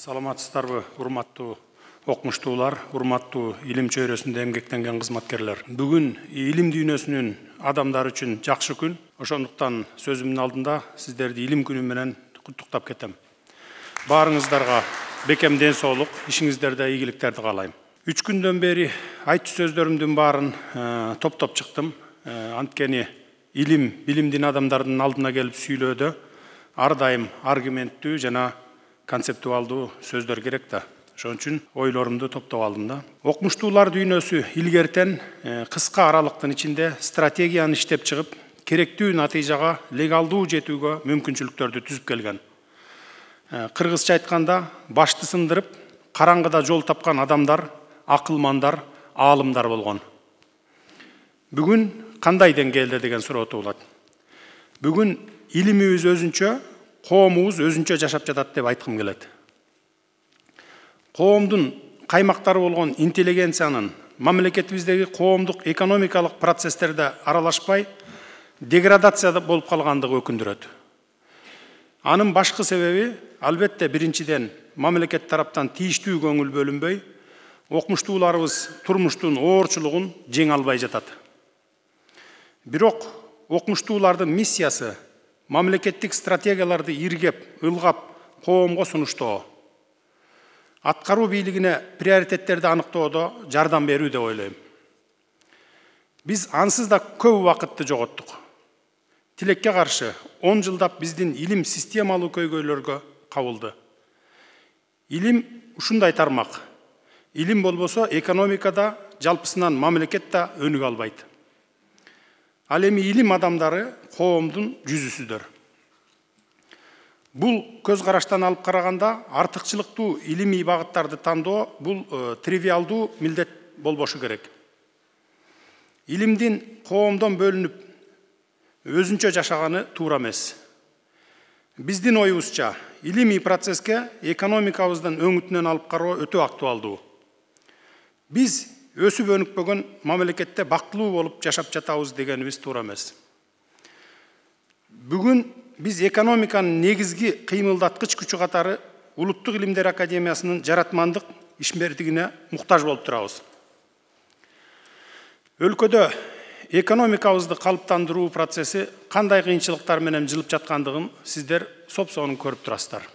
Саламатсыздарбы, урматтуу окумуштуулар, урматтуу илим чөйрөсүндө эмгектенген кызматкерлер. Бүгүн илим дүйнөсүнүн адамдары үчүн жакшы күн. Ошондуктан сөзүмдүн алдында сиздерди илим күнү менен куттуктап кетем. Баарыңыздарга бекем ден соолук, ишиңиздерде ийгиликтерди каалайм. 3 күндөн бери айтчу сөздөрүмдүн баарын топтоп чыктым. Анткени илим, билимдин адамдардын алдына келип сүйлөөдө ар дайым аргументтүү жана концептуалдуу сөздөр керек да. Ошон үчүн ойлорумду топтоп алдым да. Окумуштуулар дүйнөсү илгертен кыска аралыктын ичинде стратегияны иштеп чыгып, керектүү натыйжага легалдуу жетүүгө мүмкүнчүлүктөрдү түзүп келген. Кыргызча айтканда, башты сындырып, караңгыда жол тапкан адамдар, акылмандар, аалымдар болгон. Бүгүн кандай деңгээлде деген суроо туулат. Бүгүн илимибиз өзүнчө, коомубуз өзүнчө жашап жатат деп айткым келет. Коомдун каймактары болгон интеллигенциянын мамлекетибиздеги коомдук экономикалык процесстерде аралашпай, деградация болуп калгандыгы өкүндүрөт. Анын башкы себеби албетте биринчиден мамлекет тараптан тийиштүү көңүл бөлүнбөй, окумуштууларыбыз турмуштун оорчулугун жеңе албай жатат. Бирок окумуштуулардын миссиясы мамлекеттик стратегияларды иргеп, ылгап, коомго сунуштоо. Аткаруу бийлигине приоритеттерди аныктоодо жардам берүү деп ойлойм. Биз ансыз да көп убакытты жоготтук. Тилекке каршы 10 жылдап биздин илим системалуу көйгөйлөргө кабылды. Илим ушундай тармак. Илим болбосо экономикада жалпысынан мамлекет да өнүгө албайт. Ал эми илим адамдары коомдун жүзүсүдөр. Бул көз караштан алып караганда артыкчылыктуу илимий багыттарды тандоо бул тривиалдуу милдет болбошу керек. Илимдин коомдон бөлүнүп өзүнчө жашаганы туура эмес. Биздин оюбузча, илимий процесске экономикабыздын өңүтүнөн алып кароо өтө актуалдуу. Биз өсүп өнүкпөгөн мамлекетте бактылуу болуп жашап жатабыз дегенибиз туура эмес. Бүгүн биз экономиканын негизги кыймылдаткыч күчү катары Улуттук Илимдер Академиясынын жаратмандык ишмердигине муктаж болуп турабыз. Өлкөдө экономикабызды калыптандыруу процесси кандай кыйынчылыктар менен жылып жаткандыгын сиздер сопсонун көрүп турасыздар.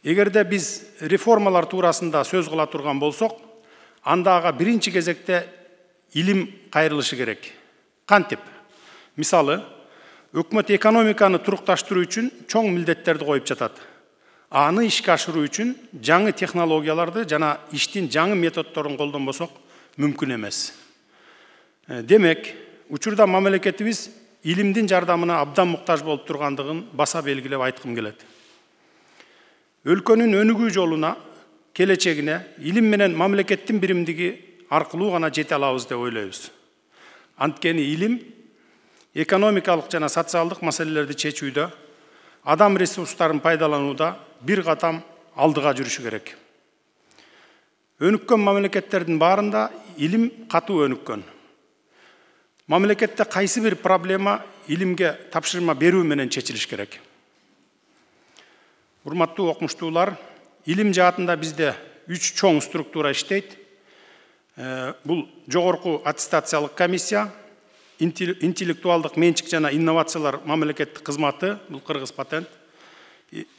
Эгерде биз реформалар туурасында сөз кыла турган болсок, анда ага биринчи кезекте илим кайрылышы керек. Кантип? Мисалы, өкмөт экономиканы турукташтыруу үчүн чоң милдеттерди коюп жатат. Аны ишке ашыруу үчүн жаңы технологияларды жана иштин жаңы методдорун колдонбосок мүмкүн эмес. Демек, учурда мамлекетибиз илимдин жардамына абдан муктаж болуп тургандыгын баса белгилеп айткым келет. Өлкөнүн өнүгүү жолуна, келечегине илим менен мамлекеттин биримдиги аркылуу гана жете алабыз деп ойлойбуз. Анткени илим экономикалык жана социалдык маселелерди чечүүдө, адам ресурстарын пайдаланууда бир катам алдыга жүрүшү керек. Өнүккөн мамлекеттердин баарында илим катуу өнүккөн. Мамлекетте кайсы бир проблема илимге тапшырма берүү менен чечилиш керек. Урматтуу окумуштуулар, илим жаатында бизде 3 чоң структура иштейт. Бул жогорку аттестациялык комиссия, интеллектуалдык менчик жана инновациялар мамлекеттик кызматы, бул Кыргыз патент,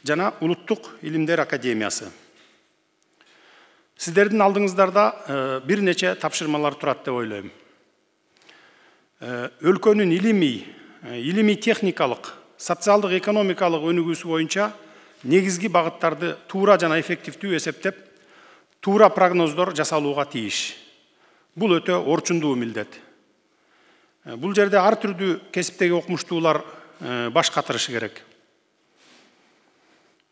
жана Улуттук Илимдер Академиясы. Сиздердин алдыңыздарда бир нече тапшырмалар турат деп ойлойм. Өлкөнүн илимий техникалык, социалдык экономикалык өнүгүүсү боюнча негизги багыттарды туура жана эффективдүү эсептеп, туура прогноздор жасалууга тийиш. Бул өтө орчундуу милдет. Бул жерде ар түрдүү кесиптеги окумуштуулар баш катырышы керек.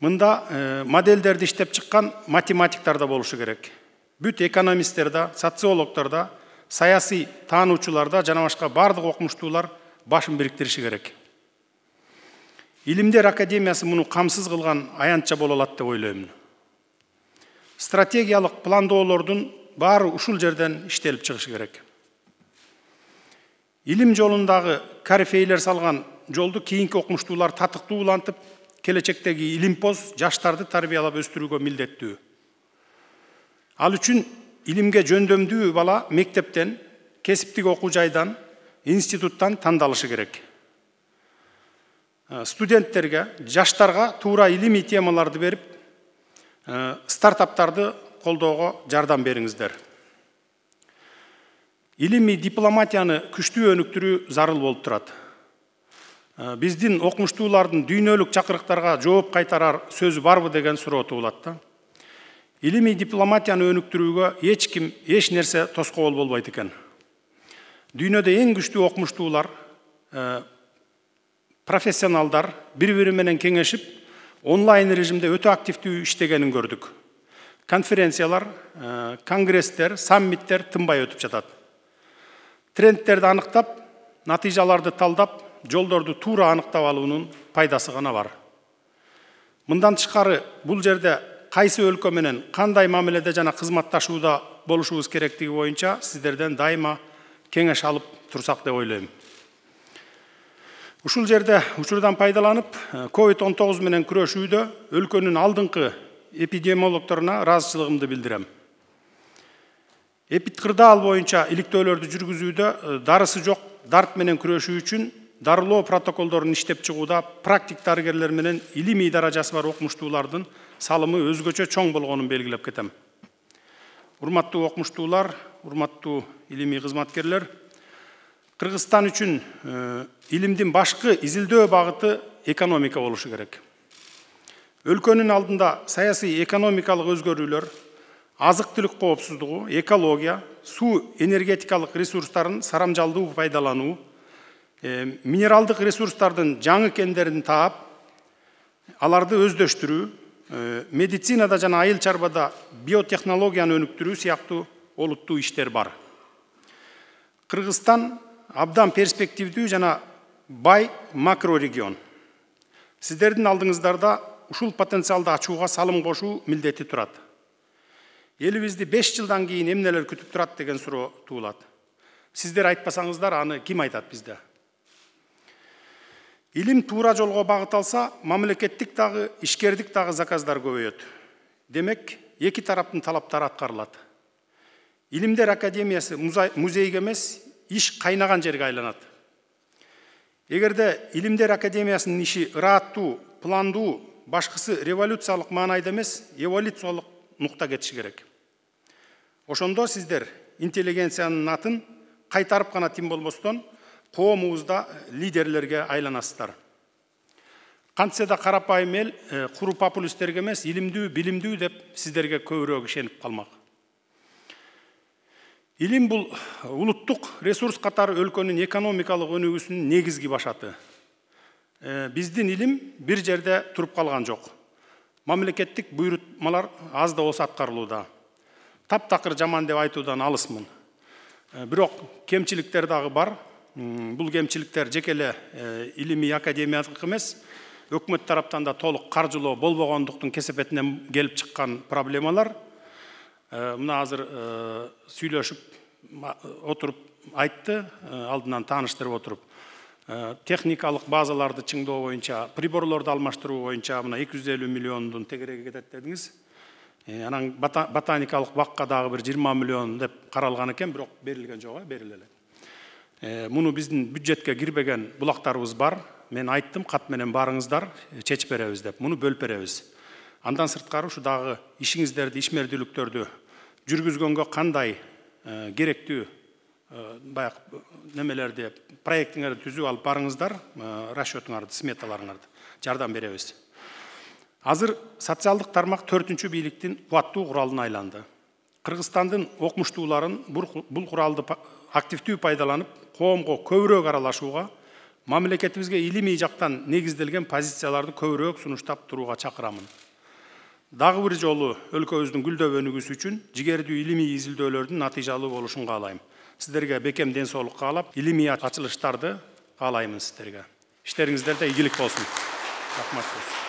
Мында модельдерди иштеп чыккан математиктар да болушу керек. Бүт экономисттер да, социологдор да, саясий таануучулар да жана башка бардык окумуштуулар башын бириктириши керек. Илимдер Академиясы муну камсыз кылган аянтча боло алат деп ойлойм. Стратегиялык пландоолордун баары ушул жерден иштелип чыгышы керек. Илим жолундагы корифейлер салган жолду кийинки окумуштуулар татыктуу улантып, келечектеги илимпоз жаштарды тарбиялап өстүрүүгө милдеттүү. Ал үчүн илимге жөндөмдүү бала мектептен, кесиптик окуу жайдан, институттан тандалышы керек. Студенттерге, жаштарга туура илимий темаларды берип, стартаптарды колдоого жардам бериңиздер. Илимий дипломатияны күчтүү өнүктүрүү зарыл болуп турат. Биздин окумуштуулардын дүйнөлүк чакырыктарга жооп кайтарар сөзү барбы деген суроо туулат да. Илимий дипломатияны өнүктүрүүгө эч ким, эч нерсе тоскоол болбойт экен. Дүйнөдө эң күчтүү окумуштуулар, профессионалдар бири-бири менен кеңешип, онлайн режимде өтө активдүү иштегенин көрдүк. Конференциялар, конгресстер, саммиттер тынбай өтүп жатат. Трендтерди аныктап, натыйжаларды талдап, жолдорду туура аныктап алуунун пайдасы гана бар. Мындан тышкары бул жерде кайсы өлкө менен кандай мамиледе жана кызматташууда болушубуз керектиги боюнча сиздерден дайыма кеңеш алып турсак деп ойлойм. Ушул жерде учурдан пайдаланып, COVID-19 менен күрөшүүдө өлкөнүн алдыңкы эпидемиологторуна ыраазычылыгымды билдирем. Эпидкырдаал боюнча иликтөөлөрдү жүргүзүүдө дарысы жок дарт менен күрөшүү үчүн дарылоо протоколдорун иштеп чыгууда практик дарыгерлер менен илимий даражасы бар окумуштуулардын салымы өзгөчө чоң болгонун белгилеп кетем. Урматтуу окумуштуулар, урматтуу илимий кызматкерлер, Кыргызстан үчүн илимдин башкы изилдөө багыты экономика болушу керек. Өлкөнүн алдында саясий экономикалык өзгөрүүлөр, азык-түлүк коопсуздугу, экология, суу энергетикалык ресурстарын сарамжалдуу пайдалануу, минералдык ресурстардын жаңы кендерин таап, аларды өздөштүрүү, медицинада жана айыл чарбада биотехнологияны өнүктүрүү сыяктуу олуттуу иштер бар. Кыргызстан абдан перспективдүү жана бай макрорегион. Сиздердин алдыңыздарда ушул потенциалды ачууга салым кошуу милдети турат. Элибизди 5 жылдан кийин эмнелер күтүп турат деген суроо туулат. Сиздер айтпасаңыздар, аны ким айтат бизде? Илим туура жолго багыт алса, мамлекеттик дагы, ишкердик дагы заказдар көбөйөт. Демек, эки тараптын талаптары аткарылат. Илимдер академиясы музейге эмес, иш кайнаган жерге айланат. Эгерде Илимдер академиясынын иши ырааттуу, пландуу, башкысы революциялык маанайда эмес, эволюциялык нукта кетиши керек. Ошондо сиздер интеллигенциянын атын кайтарып гана тим болбостон, коомубузда лидерлерге айланасыздар. Кантсе да карапайым эл, куру популисттерге эмес, илимдүү, билимдүү деп сиздерге көбүрөөк ишенип калмак. Илим бул улуттук ресурс катары өлкөнүн экономикалык өнүгүүсүнүн негизги башаты. Биздин илим бир жерде туруп калган жок. Мамлекеттик буйрутмалар аз да болсо аткарылууда. Таптакыр жаман деп айтуудан алысмын. Бирок кемчиликтер дагы бар. Бул кемчиликтер жеке эле илимий академиялык эмес, өкмөт тараптан да толук каржылоо болбогондуктун кесепетинен келип чыккан проблемалар. Мына азыр сүйлөшүп отуруп айтты, алдынан тааныштырып отуруп. Техникалык базаларды чыңдоо боюнча, приборлорду алмаштыруу боюнча мына 250 миллиондун тегереги кетет дедиңиз. Анан ботаникалык бакка дагы бир 20 миллион деп каралган экен, бирок берилген жок, бериле эле. Муну биздин бюджетке кирбеген булактарыбыз бар. Мен айттым, кат менен барыңыздар, чечип беребиз деп. Муну бөлүп беребиз. Андан сырткары ушу дагы ишиңиздерди, ишмердүүлүктөрдү жүргүзгөнгө кандай керектүү баяк немелерди, проектиңерди түзүп алып барыңыздар, расчетуңарды, сметаларыңарды жардам беребиз. Азыр социалдык тармак 4-чү бийликтин кубаттуу куралына айланды. Кыргызстандын окумуштууларын бул куралды активдүү пайдаланып, коомго көбүрөөк аралашууга, мамлекетибизге илимий жактан негизделген позицияларды көбүрөөк сунуштап турууга чакырамын. Дагы бир жолу өлкөбүздүн гүлдөп өнүгүүсү үчүн жигердүү илимий изилдөөлөрдүн натыйжалуу болушун каалайм. Сиздерге бекем ден соолук каалап, илимий ачылыштарды каалаймын сиздерге. Иштериңиздерде ийгилик болсун. Рахмат.